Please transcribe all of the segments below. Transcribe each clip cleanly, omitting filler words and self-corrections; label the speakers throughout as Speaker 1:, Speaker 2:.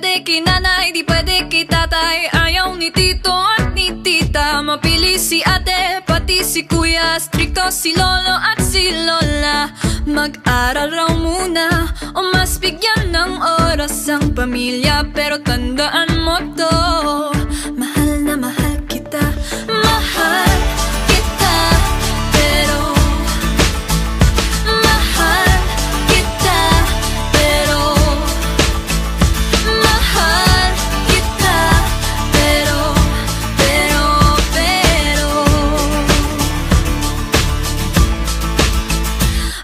Speaker 1: pwede kay nanay, di pwede kay tatay. Ayaw ni tito at ni tita, mapili si ate, pati si kuya. Stricto si lolo at si lola, mag-aral raw muna o mas bigyan ng oras ang pamilya. Pero tandaan mo to, mahal na mahal kita, mahal kita. Pero mahal kita, pero mahal kita, pero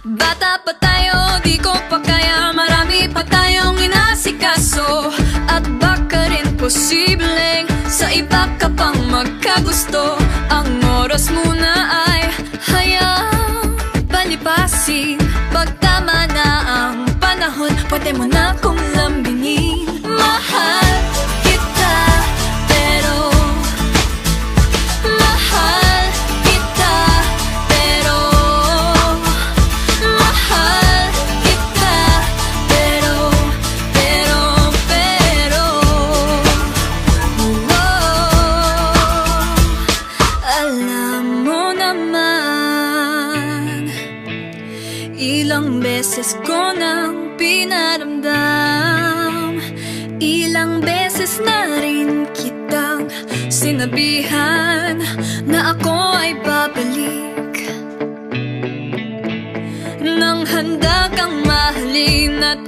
Speaker 1: bata pa tayo, di ko pa kaya, marami pa tayong inasikaso. At baka rin posibleng sa iba ka pang magkagusto. Ang oras muna ay hayaang palipasin. Pag tama na ang panahon, pwede mo na kong lambingin. Mahal kita, pero mahal kita, pero mahal kita, pero alam mo naman, ilang beses ko nang pinaramdam, ilang beses na rin kitang sinabihan na ako ay babalik. Nang handa kang mahalin at